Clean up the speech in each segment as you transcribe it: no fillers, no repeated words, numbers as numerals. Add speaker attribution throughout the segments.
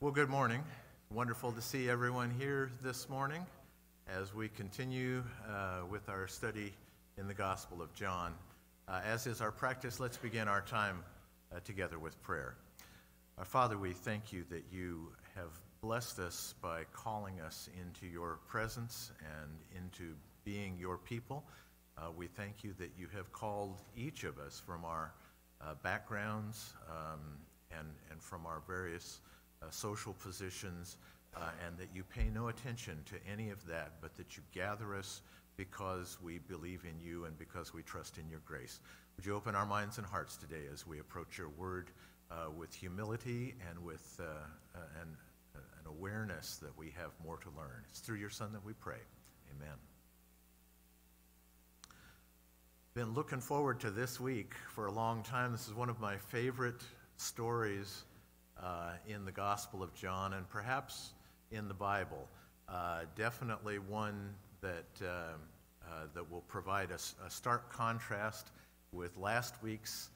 Speaker 1: Well, good morning. Wonderful to see everyone here this morning as we continue with our study in the Gospel of John. As is our practice, let's begin our time together with prayer. Our Father, we thank you that you have blessed us by calling us into your presence and into being your people. We thank you that you have called each of us from our backgrounds and from our various social positions, and that you pay no attention to any of that, but that you gather us because we believe in you and because we trust in your grace. Would you open our minds and hearts today as we approach your word with humility and with an awareness that we have more to learn. It's through your Son that we pray. Amen. Been looking forward to this week for a long time. This is one of my favorite stories in the Gospel of John, and perhaps in the Bible. Definitely one that will provide a stark contrast with last week's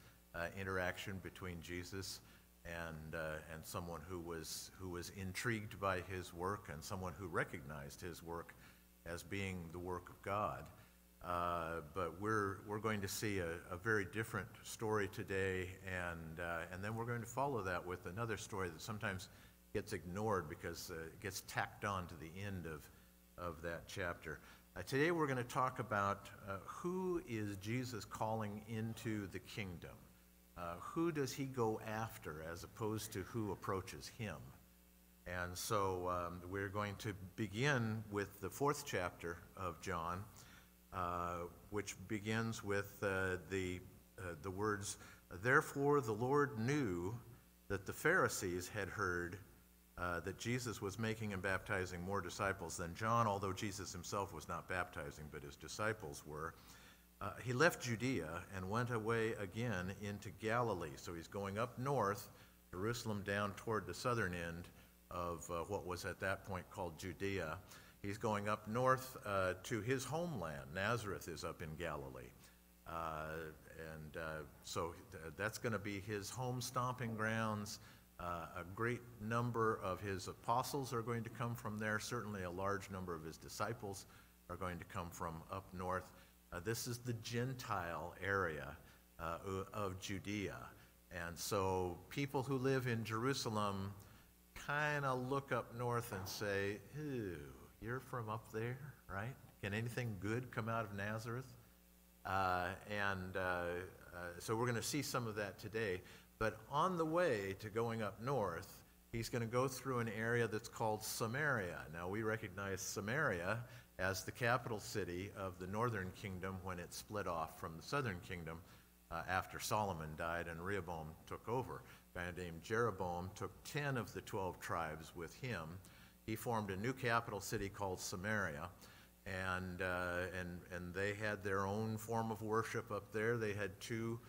Speaker 1: interaction between Jesus and someone who was intrigued by his work and someone who recognized his work as being the work of God. But we're going to see a very different story today, and then we're going to follow that with another story that sometimes gets ignored because it gets tacked on to the end of that chapter. Today we're going to talk about who is Jesus calling into the kingdom. Who does he go after as opposed to who approaches him? And so we're going to begin with the 4th chapter of John, which begins with the words, "Therefore the Lord knew that the Pharisees had heard that Jesus was making and baptizing more disciples than John, although Jesus himself was not baptizing, but his disciples were. He left Judea and went away again into Galilee." So he's going up north, Jerusalem down toward the southern end of what was at that point called Judea. He's going up north to his homeland. Nazareth is up in Galilee. So that's going to be his home stomping grounds. A great number of his apostles are going to come from there. Certainly a large number of his disciples are going to come from up north. This is the Gentile area of Judea. And so people who live in Jerusalem kind of look up north and say, "Ooh, you're from up there, right? Can anything good come out of Nazareth?" So we're going to see some of that today. But on the way to going up north, he's going to go through an area that's called Samaria. Now, we recognize Samaria as the capital city of the northern kingdom when it split off from the southern kingdom after Solomon died and Rehoboam took over. A guy named Jeroboam took 10 of the 12 tribes with him. He formed a new capital city called Samaria, and they had their own form of worship up there. They had two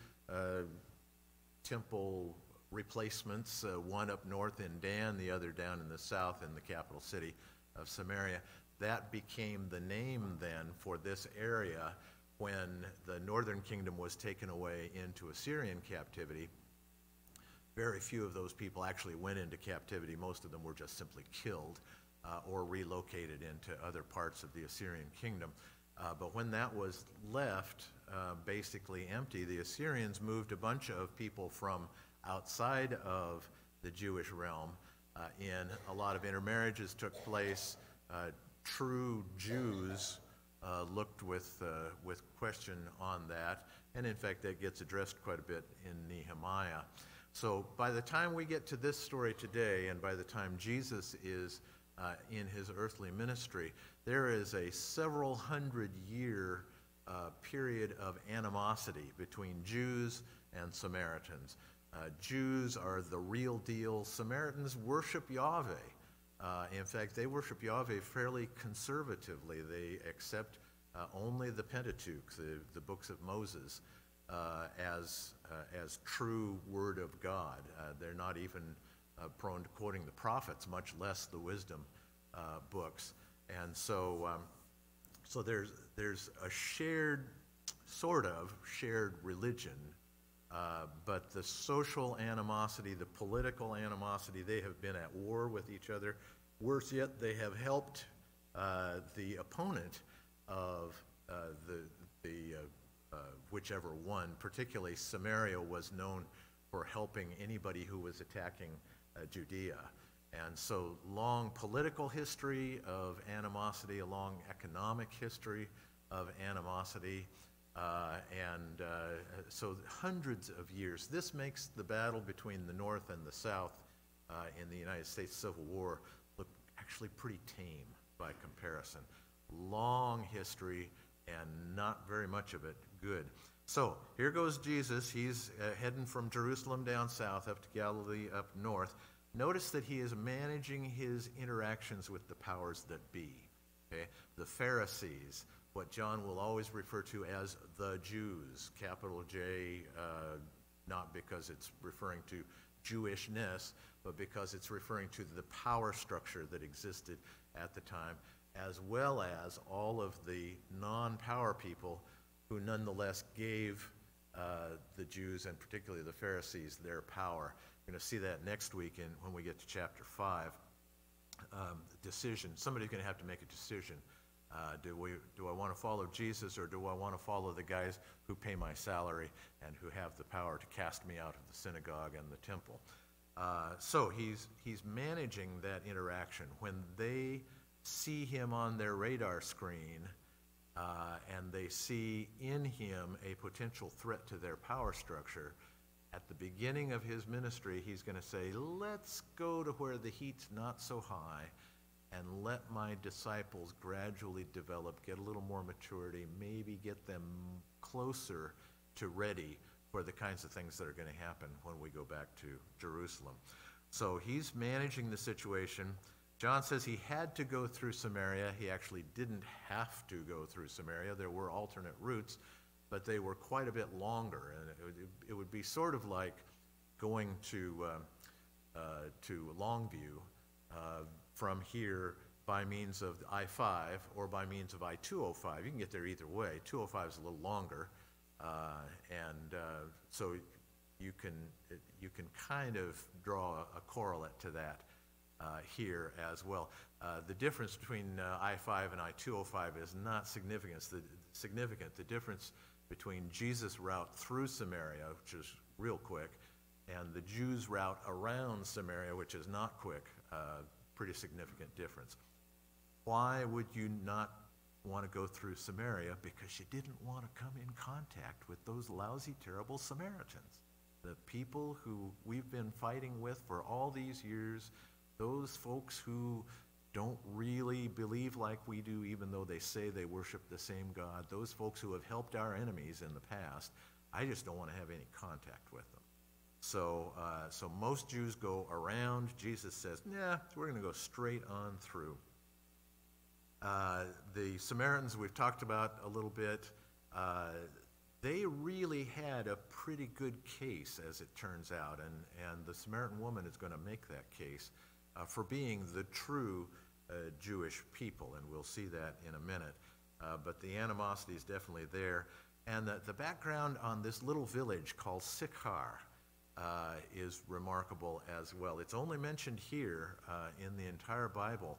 Speaker 1: temple replacements, one up north in Dan, the other down in the south in the capital city of Samaria. That became the name then for this area when the northern kingdom was taken away into Assyrian captivity. Very few of those people actually went into captivity. Most of them were just simply killed or relocated into other parts of the Assyrian kingdom. But when that was left basically empty, the Assyrians moved a bunch of people from outside of the Jewish realm in. A lot of intermarriages took place. True Jews looked with question on that. And in fact, that gets addressed quite a bit in Nehemiah. So by the time we get to this story today, and by the time Jesus is in his earthly ministry, there is a several hundred-year period of animosity between Jews and Samaritans. Jews are the real deal. Samaritans worship Yahweh. In fact, they worship Yahweh fairly conservatively. They accept only the Pentateuch, the books of Moses, as true word of God. They're not even prone to quoting the prophets, much less the wisdom books. And so there's a shared religion But the social animosity, the political animosity, they have been at war with each other. Worse yet, they have helped the opponent of whichever one, particularly Samaria, was known for helping anybody who was attacking Judea. And so long political history of animosity, a long economic history of animosity, so hundreds of years. This makes the battle between the North and the South in the United States Civil War look actually pretty tame by comparison. Long history and not very much of it good. So here goes Jesus. He's heading from Jerusalem down south up to Galilee up north. Notice that he is managing his interactions with the powers that be. Okay? The Pharisees, what John will always refer to as the Jews, capital J, not because it's referring to Jewishness, but because it's referring to the power structure that existed at the time, as well as all of the non-power people who nonetheless gave the Jews, and particularly the Pharisees, their power. We're going to see that next week when we get to chapter 5. Decision. Somebody's going to have to make a decision. Do I want to follow Jesus, or do I want to follow the guys who pay my salary and who have the power to cast me out of the synagogue and the temple? So he's managing that interaction. When they see him on their radar screen, and they see in him a potential threat to their power structure, at the beginning of his ministry, he's going to say, let's go to where the heat's not so high and let my disciples gradually develop, get a little more maturity, maybe get them closer to ready for the kinds of things that are going to happen when we go back to Jerusalem. So he's managing the situation. John says he had to go through Samaria. He actually didn't have to go through Samaria. There were alternate routes, but they were quite a bit longer. And it would be sort of like going to Longview from here by means of I-5 or by means of I-205. You can get there either way. 205 is a little longer, so you can kind of draw a correlate to that here as well. The difference between I-5 and I-205 is not significant. The difference between Jesus' route through Samaria, which is real quick, and the Jews' route around Samaria, which is not quick, pretty significant difference. Why would you not want to go through Samaria? Because you didn't want to come in contact with those lousy, terrible Samaritans. The people who we've been fighting with for all these years, those folks who don't really believe like we do, even though they say they worship the same God, those folks who have helped our enemies in the past, I just don't want to have any contact with them. So most Jews go around. Jesus says, nah, we're going to go straight on through. The Samaritans we've talked about a little bit. They really had a pretty good case, as it turns out, and the Samaritan woman is going to make that case for being the true Jewish people, and we'll see that in a minute. But the animosity is definitely there. And the background on this little village called Sychar is remarkable as well. It's only mentioned here in the entire Bible,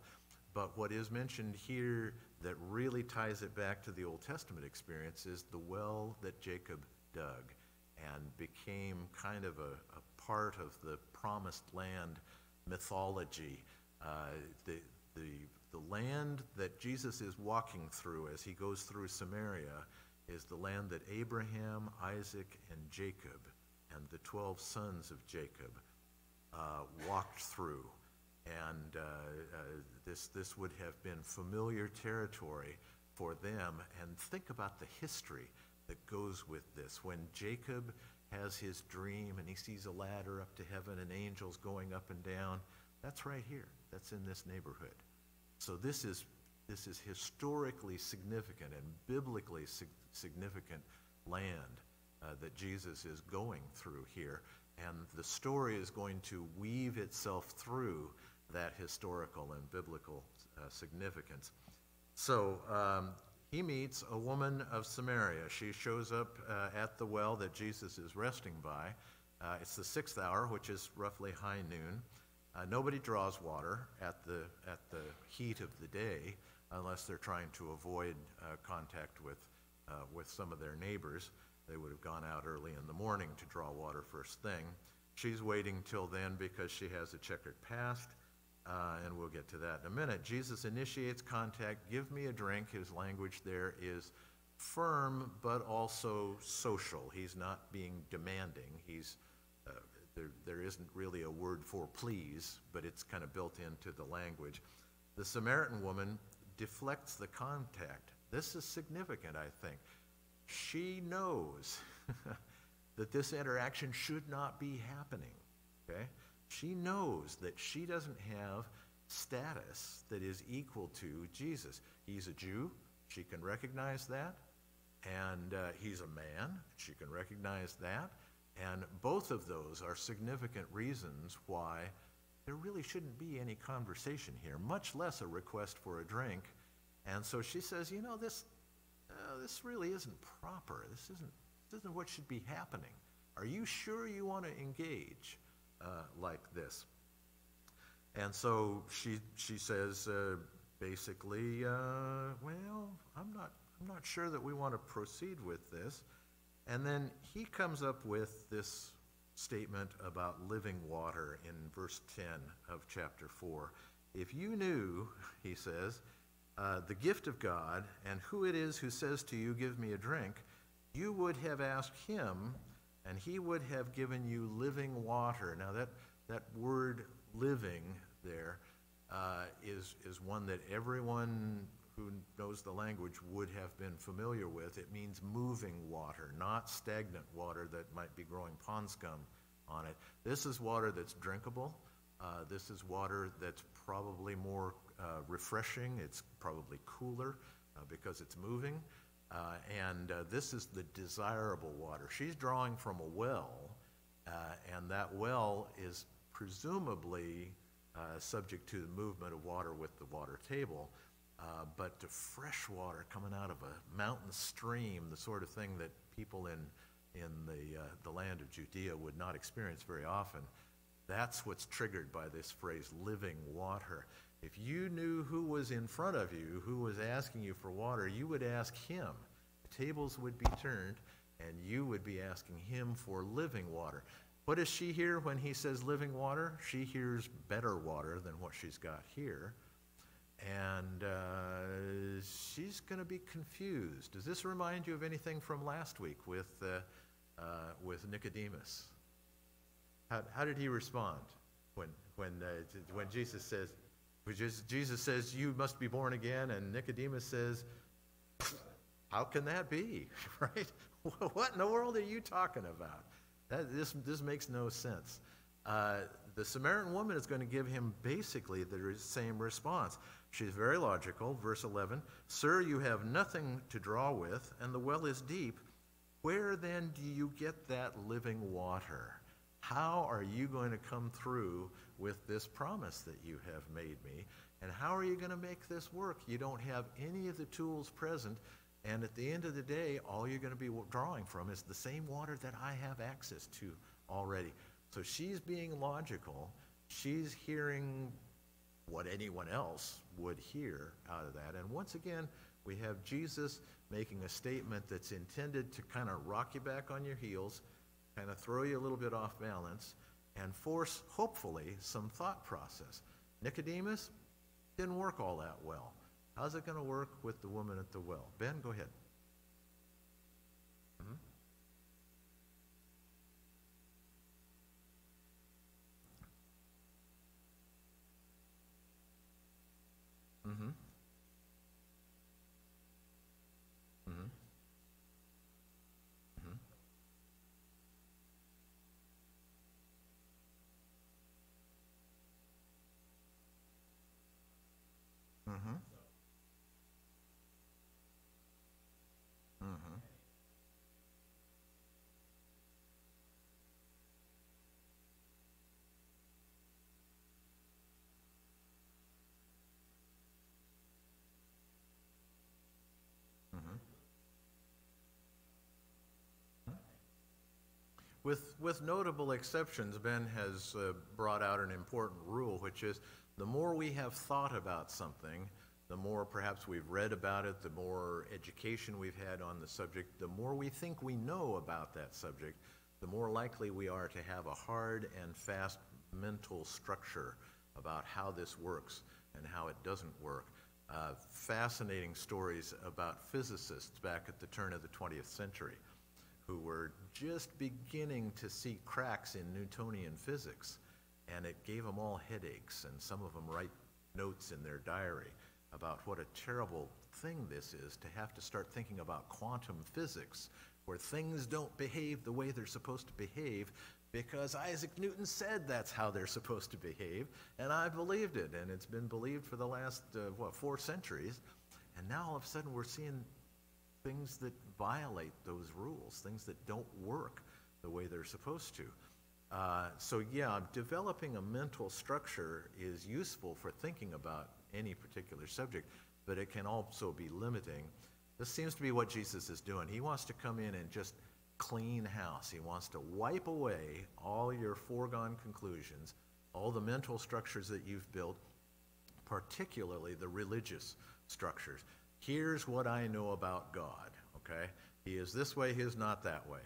Speaker 1: but what is mentioned here that really ties it back to the Old Testament experience is the well that Jacob dug and became kind of a part of the promised land mythology. The land that Jesus is walking through as he goes through Samaria is the land that Abraham, Isaac, and Jacob, and the 12 sons of Jacob walked through. And this would have been familiar territory for them. And think about the history that goes with this. When Jacob has his dream and he sees a ladder up to heaven and angels going up and down, that's right here. That's in this neighborhood. So this is historically significant and biblically significant land that Jesus is going through here. And the story is going to weave itself through that historical and biblical significance. So he meets a woman of Samaria. She shows up at the well that Jesus is resting by. It's the 6th hour, which is roughly high noon. Nobody draws water at the heat of the day unless they're trying to avoid contact with some of their neighbors. They would have gone out early in the morning to draw water first thing. She's waiting till then because she has a checkered past, and we'll get to that in a minute. Jesus initiates contact. Give me a drink. His language there is firm but also social. He's not being demanding. There isn't really a word for please, but it's kind of built into the language. The Samaritan woman deflects the contact. This is significant, I think. She knows that this interaction should not be happening, okay? She knows that she doesn't have status that is equal to Jesus. He's a Jew. She can recognize that. And he's a man. She can recognize that. And both of those are significant reasons why there really shouldn't be any conversation here, much less a request for a drink. And so she says, you know, this really isn't proper. This isn't what should be happening. Are you sure you want to engage like this? And so she says, basically, well, I'm not sure that we want to proceed with this. And then he comes up with this statement about living water in verse 10 of chapter 4. If you knew, he says, the gift of God and who it is who says to you, give me a drink, you would have asked him, and he would have given you living water. Now that word living there is one that everyone who knows the language would have been familiar with. It means moving water, not stagnant water that might be growing pond scum on it. This is water that's drinkable. This is water that's probably more refreshing. It's probably cooler because it's moving. And this is the desirable water. She's drawing from a well, and that well is presumably subject to the movement of water with the water table. But to fresh water coming out of a mountain stream, the sort of thing that people in the land of Judea would not experience very often, that's what's triggered by this phrase, living water. If you knew who was in front of you, who was asking you for water, you would ask him. The tables would be turned, and you would be asking him for living water. What does she hear when he says living water? She hears better water than what she's got here. And she's going to be confused. Does this remind you of anything from last week with Nicodemus? How did he respond when Jesus says you must be born again, and Nicodemus says, how can that be? Right? What in the world are you talking about? This makes no sense. The Samaritan woman is going to give him basically the same response. She's very logical. Verse 11, sir, you have nothing to draw with, and the well is deep. Where then do you get that living water? How are you going to come through with this promise that you have made me? And how are you going to make this work? You don't have any of the tools present, and at the end of the day, all you're going to be drawing from is the same water that I have access to already. So she's being logical. She's hearing what anyone else would hear out of that. And once again, we have Jesus making a statement that's intended to kind of rock you back on your heels, kind of throw you a little bit off balance, and force, hopefully, some thought process. Nicodemus didn't work all that well. How's it going to work with the woman at the well? Ben, go ahead. Mm-hmm. Mm-hmm. Mm-hmm. With notable exceptions, Ben has brought out an important rule, which is the more we have thought about something, the more perhaps we've read about it, the more education we've had on the subject, the more we think we know about that subject, the more likely we are to have a hard and fast mental structure about how this works and how it doesn't work. Fascinating stories about physicists back at the turn of the 20th century who were just beginning to see cracks in Newtonian physics, and it gave them all headaches, and some of them write notes in their diary about what a terrible thing this is to have to start thinking about quantum physics, where things don't behave the way they're supposed to behave because Isaac Newton said that's how they're supposed to behave, and I believed it, and it's been believed for the last, 4 centuries, and now all of a sudden we're seeing things that violate those rules, things that don't work the way they're supposed to. So yeah, developing a mental structure is useful for thinking about any particular subject, but it can also be limiting. This seems to be what Jesus is doing. He wants to come in and just clean house. He wants to wipe away all your foregone conclusions, all the mental structures that you've built, particularly the religious structures. Here's what I know about God, okay? He is this way, he is not that way.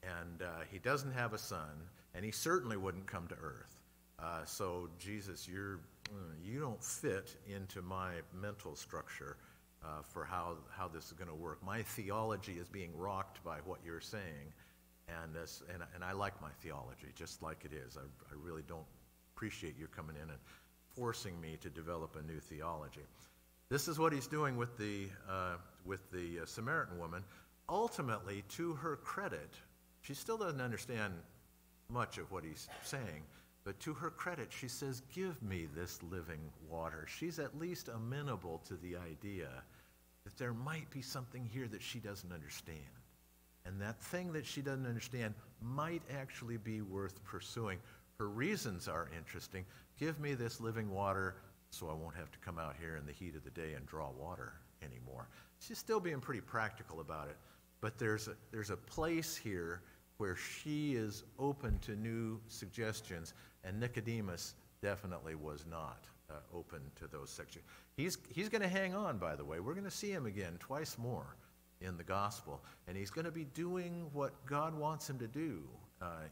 Speaker 1: And he doesn't have a son, and he certainly wouldn't come to earth. So Jesus, you don't fit into my mental structure for how this is going to work. My theology is being rocked by what you're saying, and I like my theology just like it is. I really don't appreciate you coming in and forcing me to develop a new theology. This is what he's doing with the Samaritan woman. Ultimately, to her credit, she still doesn't understand much of what he's saying, but to her credit, she says, "Give me this living water." She's at least amenable to the idea that there might be something here that she doesn't understand. And that thing that she doesn't understand might actually be worth pursuing. Her reasons are interesting. Give me this living water so I won't have to come out here in the heat of the day and draw water anymore. She's still being pretty practical about it, but there's a place here where she is open to new suggestions, and Nicodemus definitely was not open to those sections. He's going to hang on, by the way. We're going to see him again twice more in the gospel, and he's going to be doing what God wants him to do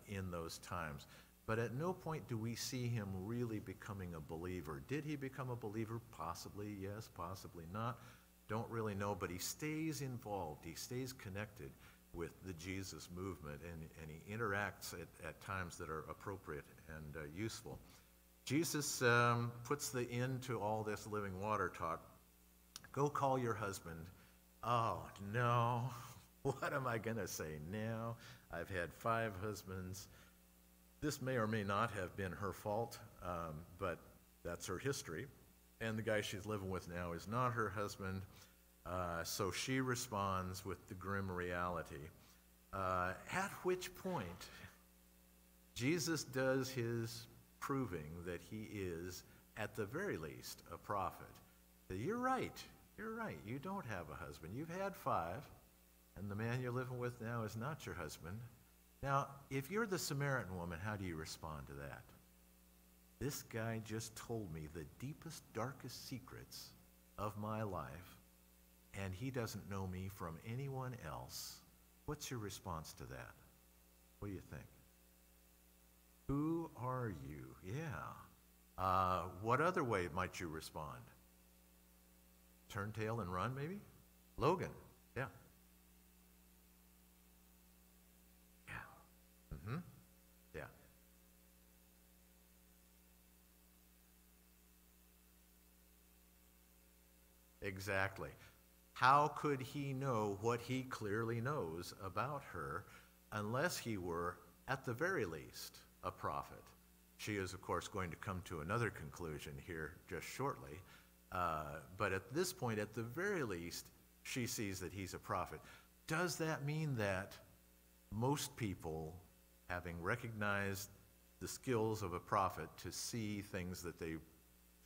Speaker 1: in those times. But at no point do we see him really becoming a believer. Did he become a believer? Possibly, yes, possibly not. Don't really know, but he stays involved. He stays connected with the Jesus movement, and he interacts at times that are appropriate and useful. Jesus puts the end to all this living water talk. Go call your husband. Oh, no. What am I going to say now? I've had 5 husbands. This may or may not have been her fault, but that's her history. And the guy she's living with now is not her husband. So she responds with the grim reality, at which point Jesus does his proving that he is, at the very least, a prophet. You're right, you don't have a husband. You've had 5, and the man you're living with now is not your husband. Now, if you're the Samaritan woman, how do you respond to that? This guy just told me the deepest, darkest secrets of my life, and he doesn't know me from anyone else. What's your response to that? What do you think? Who are you? Yeah. What other way might you respond? Turn tail and run, maybe? Logan. Yeah. Yeah. Mm-hmm. Yeah. Exactly. How could he know what he clearly knows about her unless he were, at the very least, a prophet? She is, of course, going to come to another conclusion here just shortly. But at this point, at the very least, she sees that he's a prophet. Does that mean that most people, having recognized the skills of a prophet to see things that they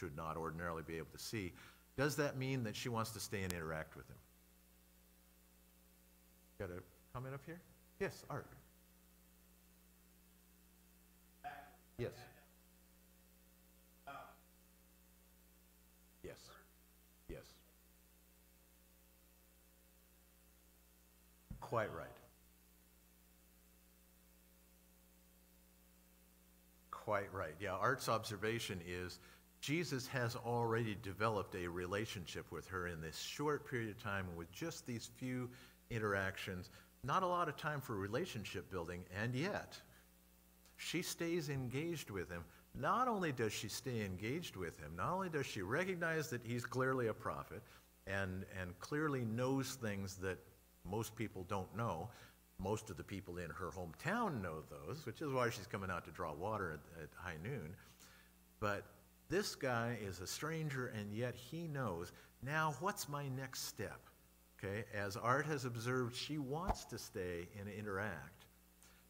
Speaker 1: should not ordinarily be able to see, does that mean that she wants to stay and interact with him? Got a comment up here? Yes, Art. Yes. Yes. Yes. Quite right. Quite right. Yeah, Art's observation is Jesus has already developed a relationship with her in this short period of time with just these few interactions. Not a lot of time for relationship building, and yet she stays engaged with him. Not only does she stay engaged with him, not only does she recognize that he's clearly a prophet and clearly knows things that most people don't know. Most of the people in her hometown know those, which is why she's coming out to draw water at high noon. But this guy is a stranger, and yet he knows, now what's my next step? Okay, as Art has observed, she wants to stay and interact.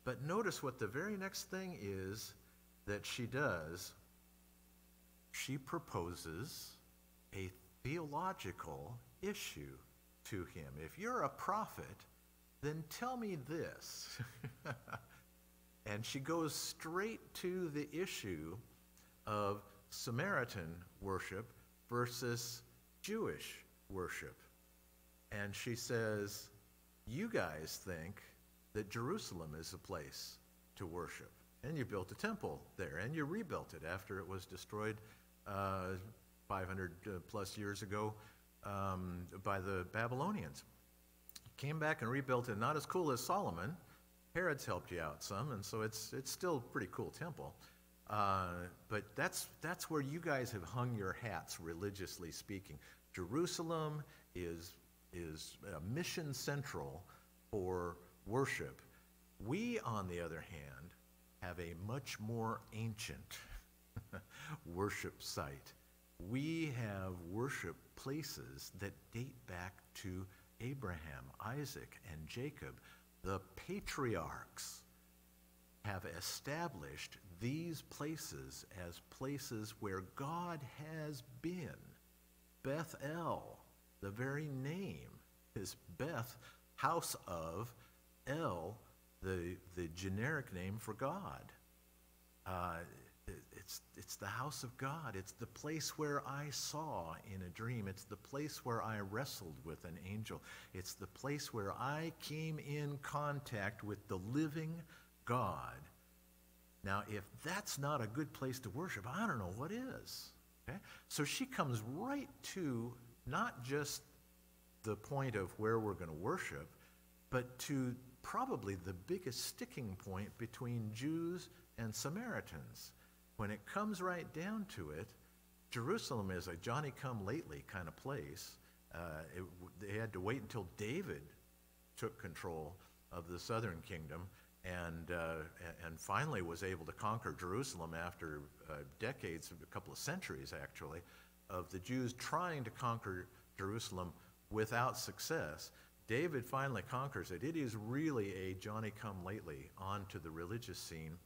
Speaker 1: But notice what the very next thing is that she does. She proposes a theological issue to him. If you're a prophet, then tell me this. And she goes straight to the issue of Samaritan worship versus Jewish worship. And she says, you guys think that Jerusalem is a place to worship. And you built a temple there, and you rebuilt it after it was destroyed 500 plus years ago by the Babylonians. Came back and rebuilt it, not as cool as Solomon. Herod's helped you out some, and so it's still a pretty cool temple. But that's where you guys have hung your hats, religiously speaking. Jerusalem is mission central for worship. We, on the other hand, have a much more ancient worship site. We have worship places that date back to Abraham, Isaac, and Jacob. The patriarchs have established these places as places where God has been. Bethel, the very name is Beth, house of El, the generic name for God. It's the house of God. It's the place where I saw in a dream. It's the place where I wrestled with an angel. It's the place where I came in contact with the living God. Now, if that's not a good place to worship, I don't know what is. Okay? So she comes right to not just the point of where we're going to worship, but to probably the biggest sticking point between Jews and Samaritans. When it comes right down to it, Jerusalem is a Johnny-come-lately kind of place. They had to wait until David took control of the southern kingdom and finally was able to conquer Jerusalem after decades, a couple of centuries actually, of the Jews trying to conquer Jerusalem without success. David finally conquers it. It is really a Johnny-come-lately onto the religious scene.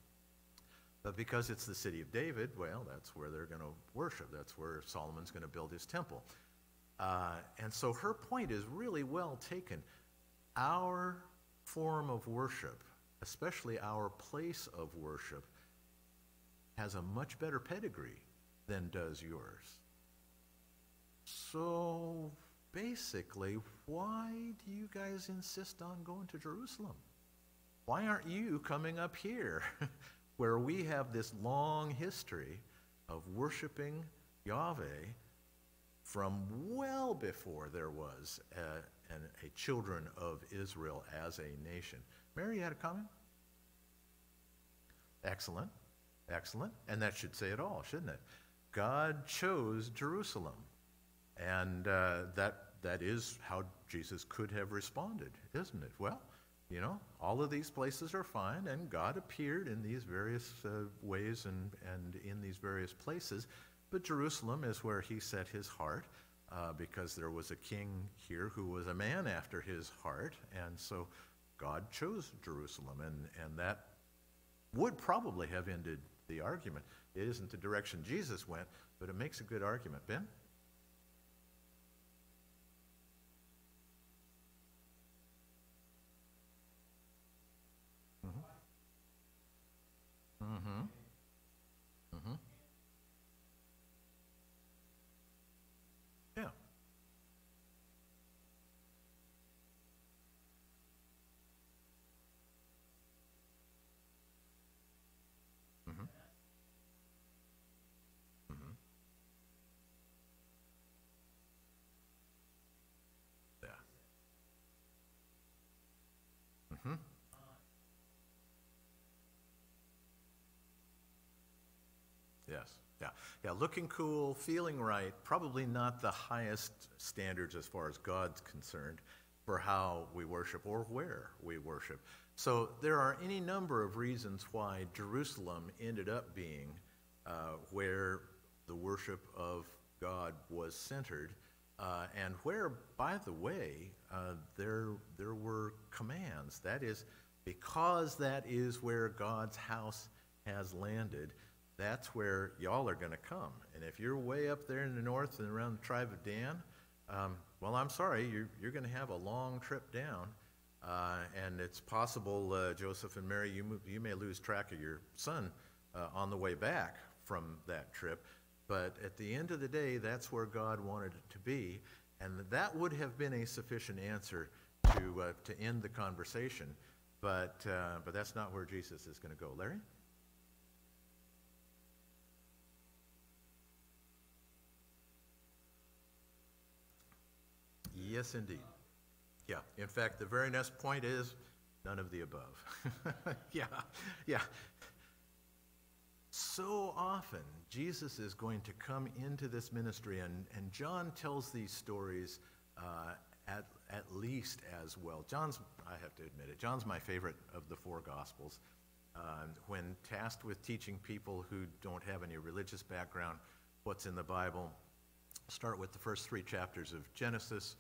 Speaker 1: But because it's the city of David, well, that's where they're going to worship. That's where Solomon's going to build his temple. And so her point is really well taken. Our form of worship, especially our place of worship, has a much better pedigree than does yours. So basically, why do you guys insist on going to Jerusalem? Why aren't you coming up here where we have this long history of worshiping Yahweh from well before there was a children of Israel as a nation? Mary, you had a comment? Excellent, excellent. And that should say it all, shouldn't it? God chose Jerusalem. And that is how Jesus could have responded, isn't it? Well, you know, all of these places are fine, and God appeared in these various ways and in these various places. But Jerusalem is where he set his heart, because there was a king here who was a man after his heart, and so God chose Jerusalem, and that would probably have ended the argument. It isn't the direction Jesus went, but it makes a good argument. Ben? Yes, yeah. Yeah, looking cool, feeling right, probably not the highest standards as far as God's concerned for how we worship or where we worship. So there are any number of reasons why Jerusalem ended up being where the worship of God was centered, and where, by the way, there were commands. That is, because that is where God's house has landed, that's where y'all are going to come. And if you're way up there in the north and around the tribe of Dan, well, I'm sorry, you're going to have a long trip down. And it's possible, Joseph and Mary, you may lose track of your son on the way back from that trip. But at the end of the day, that's where God wanted it to be. And that would have been a sufficient answer to end the conversation. But that's not where Jesus is going to go. Larry? Yes, indeed. Yeah. In fact, the very next point is none of the above. Yeah. So often, Jesus is going to come into this ministry, and John tells these stories at least as well. I have to admit it, John's my favorite of the four Gospels. When tasked with teaching people who don't have any religious background what's in the Bible, start with the first 3 chapters of Genesis.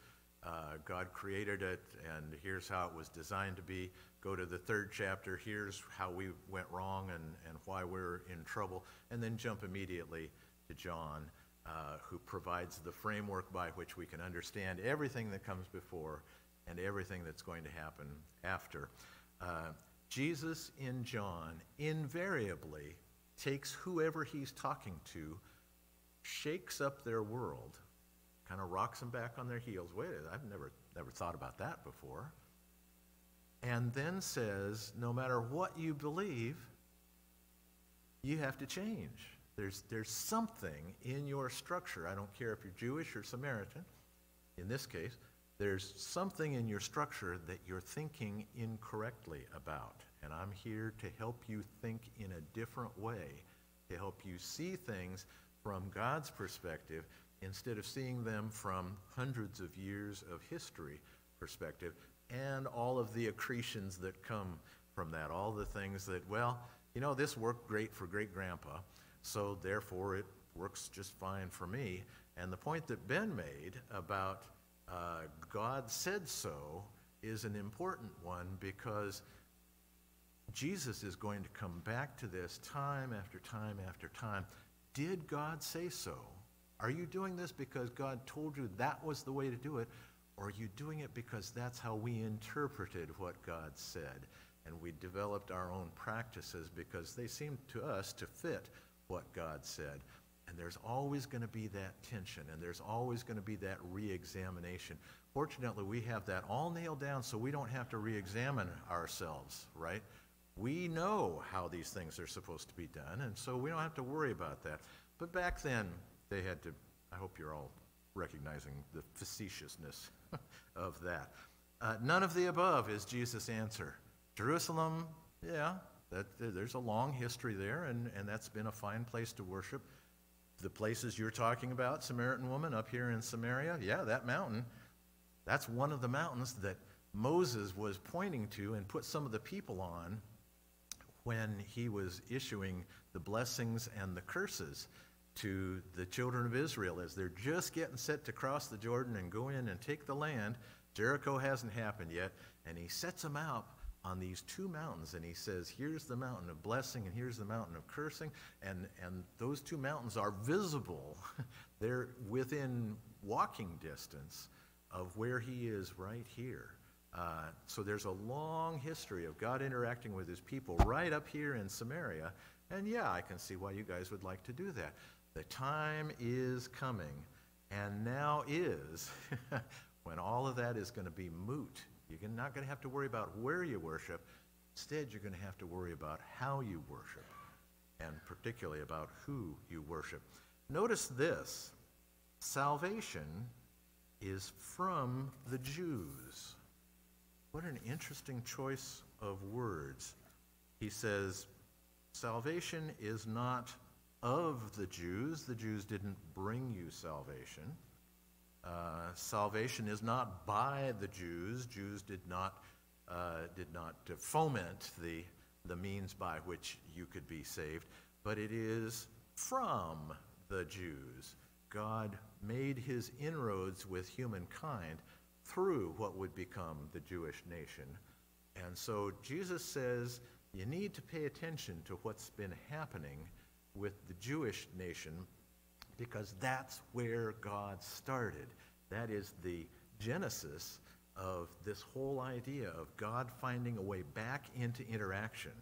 Speaker 1: God created it, and here's how it was designed to be. Go to the 3rd chapter, here's how we went wrong and why we're in trouble, and then jump immediately to John, who provides the framework by which we can understand everything that comes before and everything that's going to happen after. Jesus in John invariably takes whoever he's talking to, shakes up their world, kind of rocks them back on their heels. Wait, I've never thought about that before. And then says, no matter what you believe, you have to change. There's something in your structure. I don't care if you're Jewish or Samaritan. In this case, there's something in your structure that you're thinking incorrectly about. And I'm here to help you think in a different way, to help you see things from God's perspective instead of seeing them from hundreds of years of history perspective and all of the accretions that come from that, all the things that, well, this worked great for great-grandpa, so therefore it works just fine for me. And the point that Ben made about God said so is an important one, because Jesus is going to come back to this time after time after time. Did God say so? Are you doing this because God told you that was the way to do it, or are you doing it because that's how we interpreted what God said, and we developed our own practices because they seemed to us to fit what God said? And there's always going to be that tension, and there's always going to be that re-examination. Fortunately, we have that all nailed down, so we don't have to re-examine ourselves, right? We know how these things are supposed to be done, and so we don't have to worry about that. But back then, they had to, I hope you're all recognizing the facetiousness of that. None of the above is Jesus' answer. Jerusalem, yeah, there's a long history there, and that's been a fine place to worship. The places you're talking about, Samaritan woman up here in Samaria, yeah, that mountain, that's one of the mountains that Moses was pointing to and put some of the people on when he was issuing the blessings and the curses to the children of Israel as they're just getting set to cross the Jordan and go in and take the land. Jericho hasn't happened yet, and he sets them out on these 2 mountains, and he says, here's the mountain of blessing and here's the mountain of cursing, and those 2 mountains are visible. They're within walking distance of where he is right here. So there's a long history of God interacting with his people right up here in Samaria, and yeah, I can see why you guys would like to do that. The time is coming, and now is, when all of that is going to be moot. You're not going to have to worry about where you worship. Instead, you're going to have to worry about how you worship, and particularly about who you worship. Notice this: salvation is from the Jews. What an interesting choice of words. He says, salvation is not of the Jews. The Jews didn't bring you salvation. Salvation is not by the Jews. Jews did not foment the means by which you could be saved, but it is from the Jews. God made his inroads with humankind through what would become the Jewish nation. And so Jesus says you need to pay attention to what's been happening with the Jewish nation, because that's where God started. That is the genesis of this whole idea of God finding a way back into interaction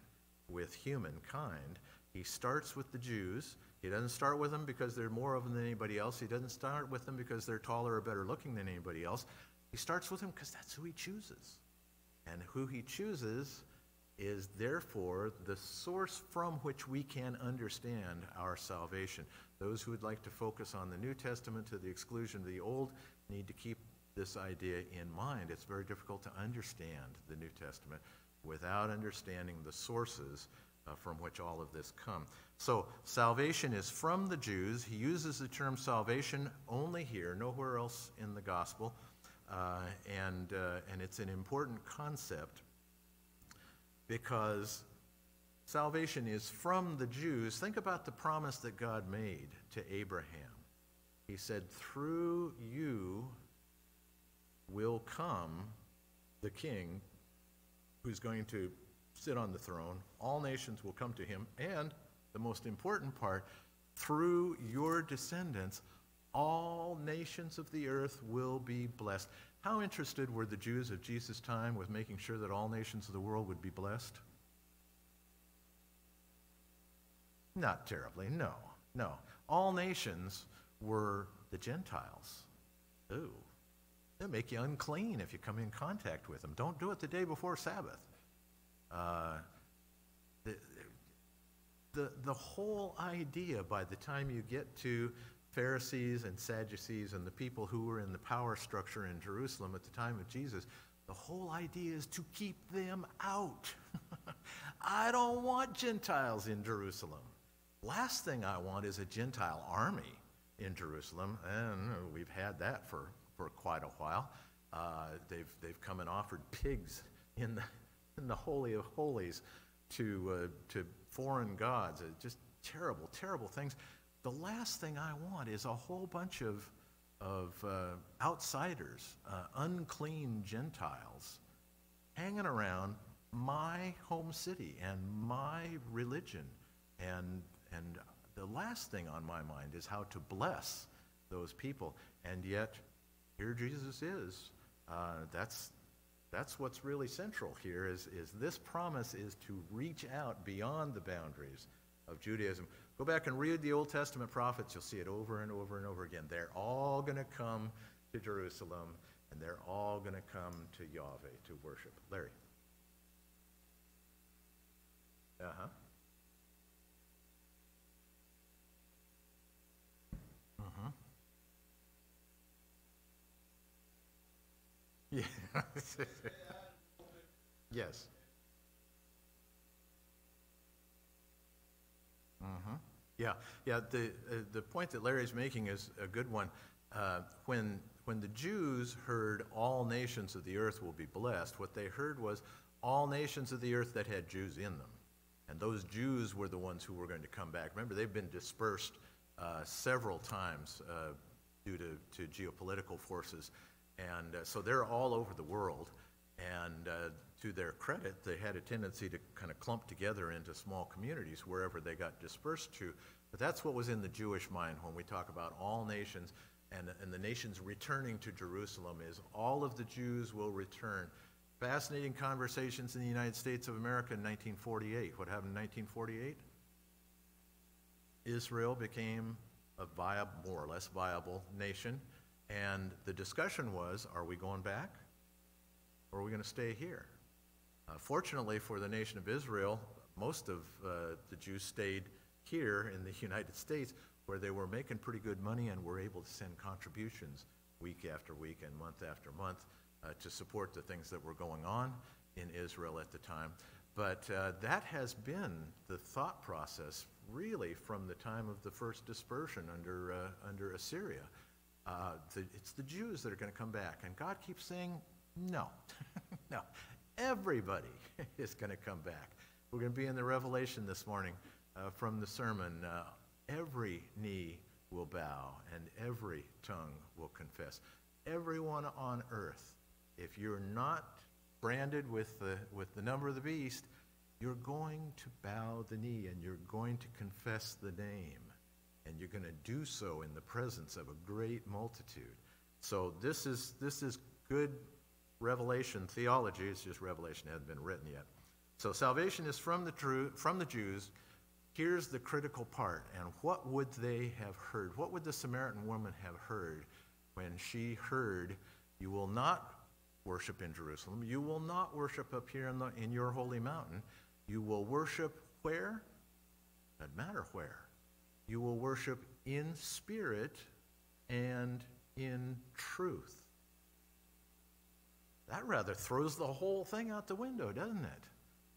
Speaker 1: with humankind. He starts with the Jews. He doesn't start with them because they're more of them than anybody else. He doesn't start with them because they're taller or better looking than anybody else. He starts with them because that's who he chooses. And who he chooses is therefore the source from which we can understand our salvation. Those who would like to focus on the New Testament to the exclusion of the Old need to keep this idea in mind. It's very difficult to understand the New Testament without understanding the sources from which all of this comes. So salvation is from the Jews. He uses the term salvation only here, nowhere else in the gospel. And it's an important concept because salvation is from the Jews. Think about the promise that God made to Abraham. He said, through you will come the king who's going to sit on the throne. All nations will come to him. And the most important part, through your descendants, all nations of the earth will be blessed. How interested were the Jews of Jesus' time with making sure that all nations of the world would be blessed? Not terribly, no. All nations were the Gentiles. Ooh, they'll make you unclean if you come in contact with them. Don't do it the day before Sabbath. The whole idea, by the time you get to Pharisees and Sadducees and the people who were in the power structure in Jerusalem at the time of Jesus, the whole idea is to keep them out. I don't want Gentiles in Jerusalem. Last thing I want is a Gentile army in Jerusalem, and we've had that for quite a while. They've come and offered pigs in the Holy of Holies to foreign gods. Just terrible, terrible things. The last thing I want is a whole bunch of outsiders, unclean Gentiles, hanging around my home city and my religion. And the last thing on my mind is how to bless those people. And yet, here Jesus is. That's what's really central here is this promise is to reach out beyond the boundaries of Judaism. Go back and read the Old Testament prophets. You'll see it over and over and over again. They're all going to come to Jerusalem, and they're all going to come to Yahweh to worship. Larry. Uh-huh. Mm-hmm. Yeah. Yes. Mm-hmm. Yeah. The point that Larry's making is a good one. When the Jews heard all nations of the earth will be blessed, what they heard was all nations of the earth that had Jews in them. And those Jews were the ones who were going to come back. Remember, they've been dispersed several times due to geopolitical forces. And so they're all over the world. And to their credit, they had a tendency to kind of clump together into small communities wherever they got dispersed to. But that's what was in the Jewish mind when we talk about all nations and the nations returning to Jerusalem is all of the Jews will return. Fascinating conversations in the United States of America in 1948. What happened in 1948? Israel became a more or less viable nation. And the discussion was, are we going back? Or are we going to stay here? Fortunately for the nation of Israel, most of the Jews stayed here in the United States where they were making pretty good money and were able to send contributions week after week and month after month to support the things that were going on in Israel at the time. But that has been the thought process really from the time of the first dispersion under Assyria. It's the Jews that are going to come back. And God keeps saying, no, no, everybody is going to come back. We're going to be in the Revelation this morning from the sermon. Every knee will bow and every tongue will confess. Everyone on earth, if you're not branded with the number of the beast, you're going to bow the knee and you're going to confess the name. And you're going to do so in the presence of a great multitude. So this is good revelation theology. It's just revelation, hasn't been written yet. So salvation is from the Jews. Here's the critical part. And what would they have heard? What would the Samaritan woman have heard when she heard, you will not worship in Jerusalem, you will not worship up here in your holy mountain, you will worship where? Doesn't matter where. You will worship in spirit and in truth. That rather throws the whole thing out the window, doesn't it?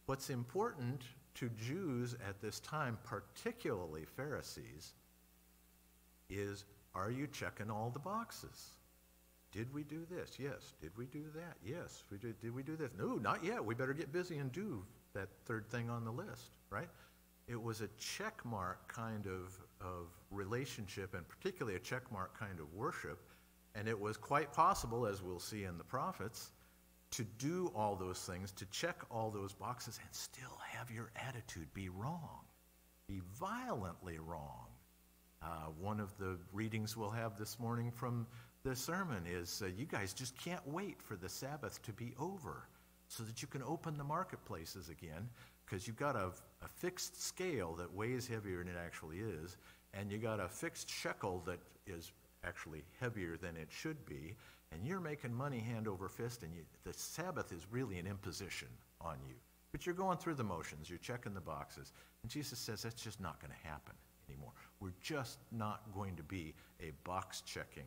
Speaker 1: What's important to Jews at this time, particularly Pharisees, is, are you checking all the boxes? Did we do this? Yes. Did we do that? Yes. Did we do this? No, not yet. We better get busy and do that third thing on the list, right? It was a check mark kind of relationship, and particularly a check mark kind of worship. And it was quite possible, as we'll see in the prophets, to do all those things, to check all those boxes, and still have your attitude be wrong, be violently wrong. One of the readings we'll have this morning from the sermon is, you guys just can't wait for the Sabbath to be over so that you can open the marketplaces again, because you've got a fixed scale that weighs heavier than it actually is, and you got a fixed shekel that is actually heavier than it should be, and you're making money hand over fist, and the Sabbath is really an imposition on you. But you're going through the motions, you're checking the boxes, and Jesus says that's just not going to happen anymore. We're just not going to be a box-checking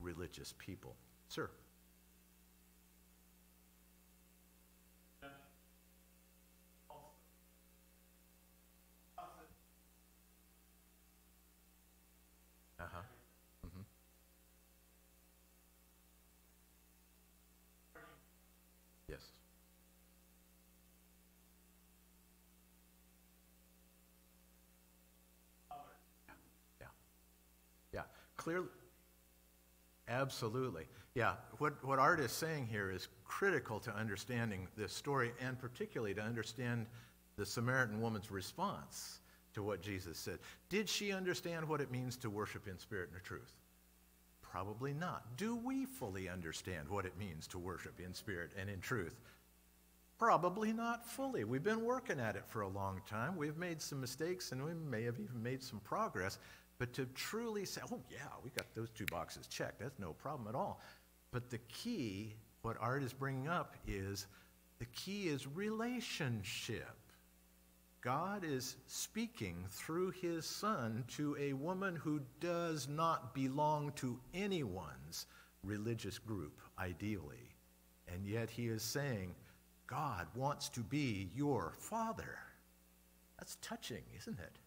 Speaker 1: religious people. Sir? Yes. Yeah. Clearly. Absolutely. Yeah. What Art is saying here is critical to understanding this story, and particularly to understand the Samaritan woman's response to what Jesus said. Did she understand what it means to worship in spirit and truth? Probably not. Do we fully understand what it means to worship in spirit and in truth? Probably not fully. We've been working at it for a long time. We've made some mistakes, and we may have even made some progress. But to truly say, oh yeah, we got those two boxes checked, that's no problem at all. But the key, what Art is bringing up, is the key is relationship. God is speaking through his Son to a woman who does not belong to anyone's religious group, ideally. And yet he is saying, God wants to be your father. That's touching, isn't it?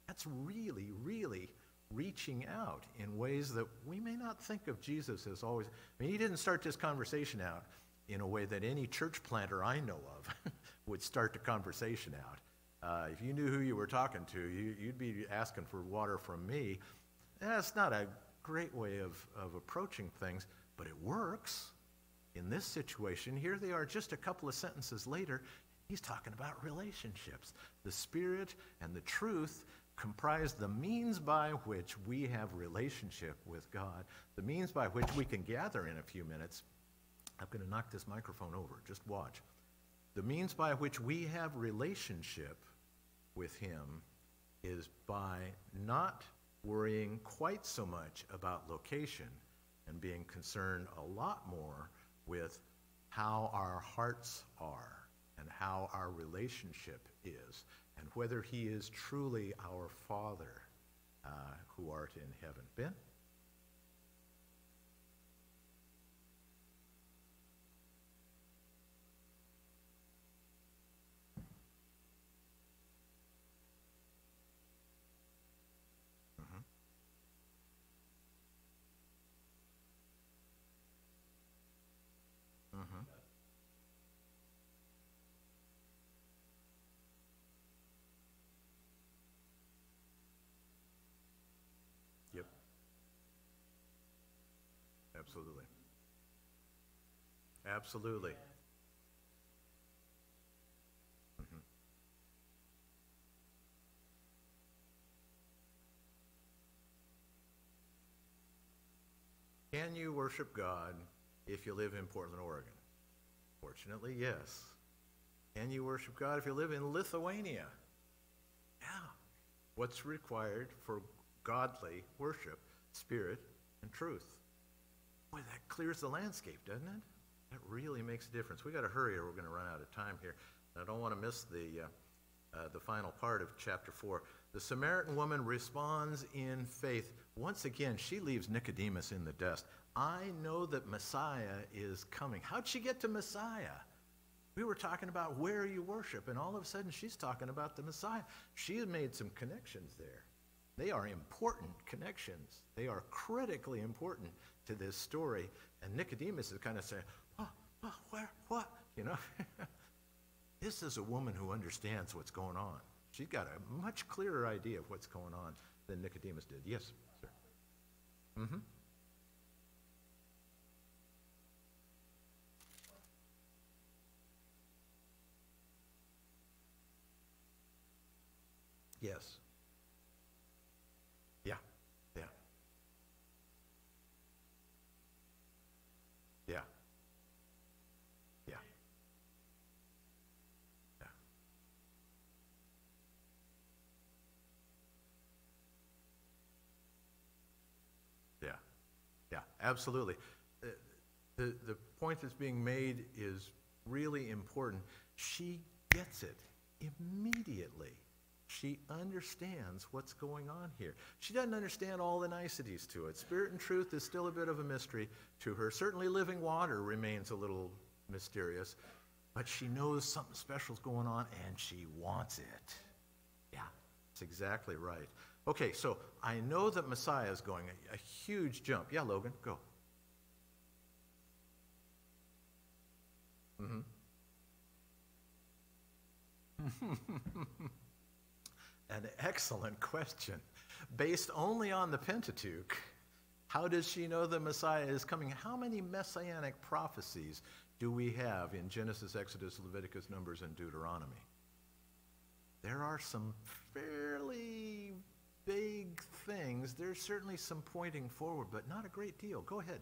Speaker 1: That's really, really reaching out in ways that we may not think of Jesus as always. I mean, he didn't start this conversation out in a way that any church planter I know of would start the conversation out. If you knew who you were talking to, you'd be asking for water from me. That's not a great way of approaching things, but it works. In this situation, here they are just a couple of sentences later, he's talking about relationships. The Spirit and the truth comprise the means by which we have relationship with God, the means by which we can gather in a few minutes. I'm going to knock this microphone over. Just watch. The means by which we have relationship with him is by not worrying quite so much about location and being concerned a lot more with how our hearts are and how our relationship is, and whether he is truly our Father who art in heaven. Ben? Absolutely. Absolutely. Mhm. Can you worship God if you live in Portland, Oregon? Fortunately, yes. Can you worship God if you live in Lithuania? Yeah. What's required for godly worship? Spirit and truth. Boy, that clears the landscape, doesn't it? That really makes a difference. We got to hurry or we're going to run out of time here. I don't want to miss the final part of chapter 4. The Samaritan woman responds in faith. Once again, she leaves Nicodemus in the dust. I know that Messiah is coming. How'd she get to Messiah? We were talking about where you worship, and all of a sudden she's talking about the Messiah. She has made some connections there. They are important connections. They are critically important to this story. And Nicodemus is kind of saying, where, what? You know, this is a woman who understands what's going on. She's got a much clearer idea of what's going on than Nicodemus did. Yes, sir. Mm-hmm. Yes. Yeah. Yeah. Yeah. Yeah. Yeah. Yeah. Yeah. Absolutely. The point that's being made is really important. She gets it immediately. She understands what's going on here. She doesn't understand all the niceties to it. Spirit and truth is still a bit of a mystery to her. Certainly living water remains a little mysterious, but she knows something special is going on and she wants it. Yeah, that's exactly right. Okay, so I know that Messiah is going a huge jump. Yeah, Logan, go. Mm-hmm. An excellent question. Based only on the Pentateuch, how does she know the Messiah is coming? How many messianic prophecies do we have in Genesis, Exodus, Leviticus, Numbers, and Deuteronomy? There are some fairly vague things. There's certainly some pointing forward, but not a great deal. Go ahead.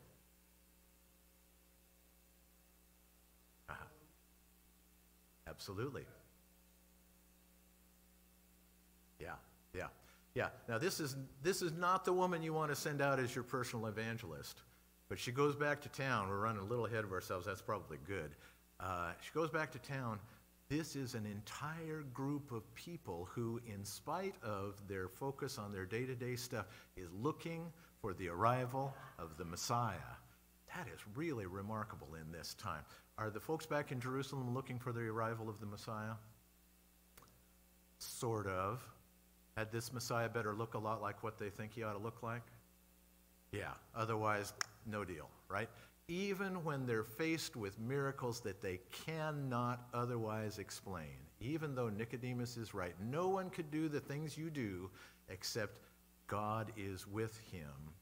Speaker 1: Absolutely. Yeah, yeah, yeah. Now this is not the woman you want to send out as your personal evangelist, but she goes back to town. We're running a little ahead of ourselves. That's probably good. She goes back to town. This is an entire group of people who, in spite of their focus on their day-to-day stuff, is looking for the arrival of the Messiah. That is really remarkable in this time. Are the folks back in Jerusalem looking for the arrival of the Messiah? Sort of. Had this Messiah better look a lot like what they think he ought to look like? Yeah, otherwise, no deal, right? Even when they're faced with miracles that they cannot otherwise explain, even though Nicodemus is right, no one could do the things you do except God is with him.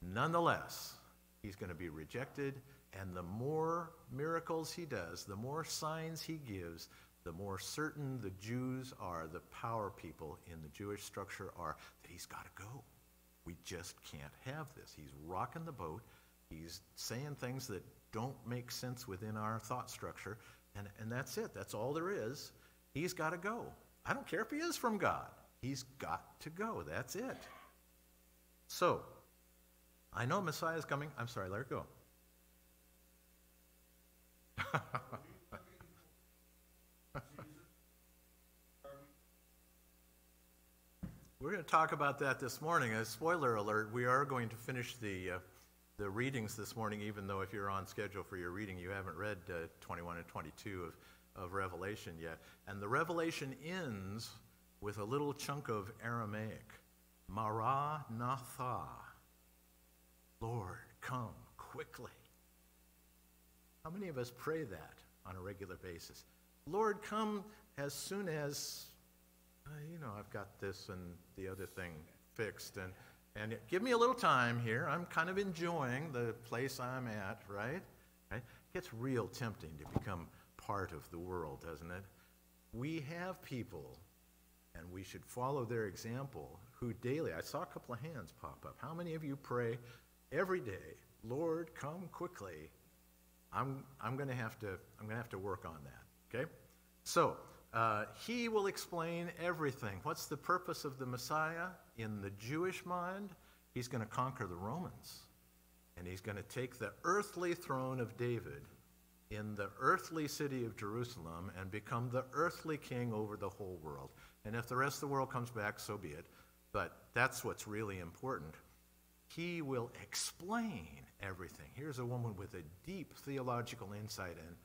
Speaker 1: Nonetheless, he's going to be rejected, and the more miracles he does, the more signs he gives, the more certain the Jews are, the power people in the Jewish structure are, that he's got to go. We just can't have this. He's rocking the boat. He's saying things that don't make sense within our thought structure, and that's it. That's all there is. He's got to go. I don't care if he is from God. He's got to go. That's it. So, I know Messiah is coming. I'm sorry, let her go. We're going to talk about that this morning. A spoiler alert, we are going to finish the readings this morning, even though if you're on schedule for your reading, you haven't read 21 and 22 of Revelation yet. And the Revelation ends with a little chunk of Aramaic. Maranatha. Lord, come quickly. How many of us pray that on a regular basis? Lord, come as soon as, I've got this and the other thing fixed, And give me a little time here. I'm kind of enjoying the place I'm at, right? It gets real tempting to become part of the world, doesn't it? We have people, and we should follow their example, who daily, I saw a couple of hands pop up. How many of you pray every day, Lord, come quickly? I'm going to have to work on that, okay? So, he will explain everything. What's the purpose of the Messiah? In the Jewish mind, he's going to conquer the Romans. And he's going to take the earthly throne of David in the earthly city of Jerusalem and become the earthly king over the whole world. And if the rest of the world comes back, so be it. But that's what's really important. He will explain everything. Here's a woman with a deep theological insight, and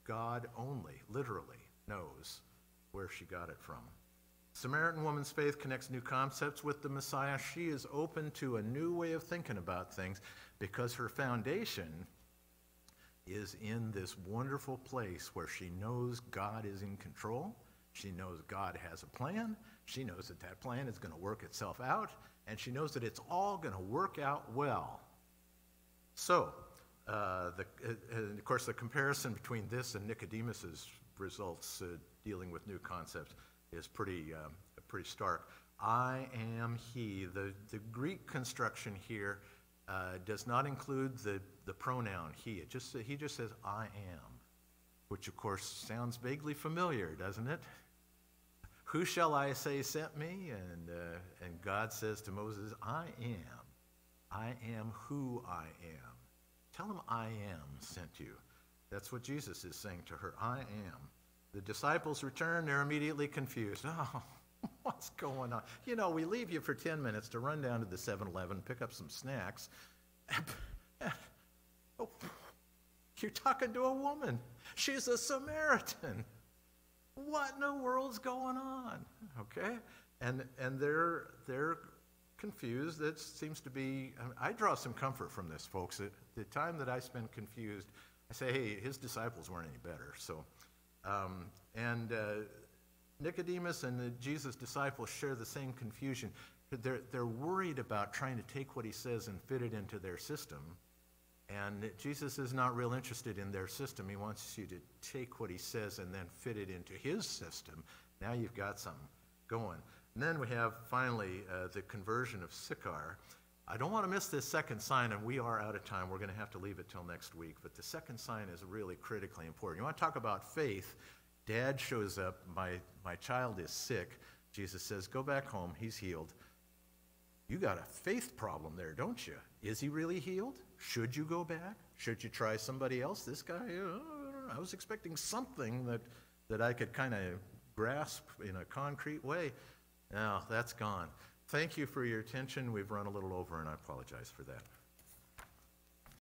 Speaker 1: God only, literally, knows where she got it from. Samaritan woman's faith connects new concepts with the Messiah. She is open to a new way of thinking about things because her foundation is in this wonderful place where she knows God is in control. She knows God has a plan. She knows that that plan is going to work itself out, and she knows that it's all going to work out well. So, of course, the comparison between this and Nicodemus's results dealing with new concepts is pretty stark. I am he. The Greek construction here does not include the pronoun he. He just says I am, which of course sounds vaguely familiar, doesn't it? Who shall I say sent me? And God says to Moses, I am who I am. Tell him I am sent you. That's what Jesus is saying to her. I am. The disciples return. They're immediately confused. Oh, what's going on? You know, we leave you for 10 minutes to run down to the 7-Eleven, pick up some snacks. Oh, you're talking to a woman. She's a Samaritan. What in the world's going on? Okay? And they're confused. That seems to be, I draw some comfort from this, folks. The time that I spend confused, I say, hey, his disciples weren't any better. So, Nicodemus and Jesus' disciples share the same confusion. They're worried about trying to take what he says and fit it into their system. And Jesus is not real interested in their system. He wants you to take what he says and then fit it into his system. Now you've got something going. And then we have, finally, the conversion of Sychar. I don't want to miss this second sign, and we are out of time. We're going to have to leave it till next week. But the second sign is really critically important. You want to talk about faith? Dad shows up. My child is sick. Jesus says, go back home. He's healed. You got a faith problem there, don't you? Is he really healed? Should you go back? Should you try somebody else? This guy, I was expecting something that I could kind of grasp in a concrete way. Now, that's gone. Thank you for your attention. We've run a little over, and I apologize for that.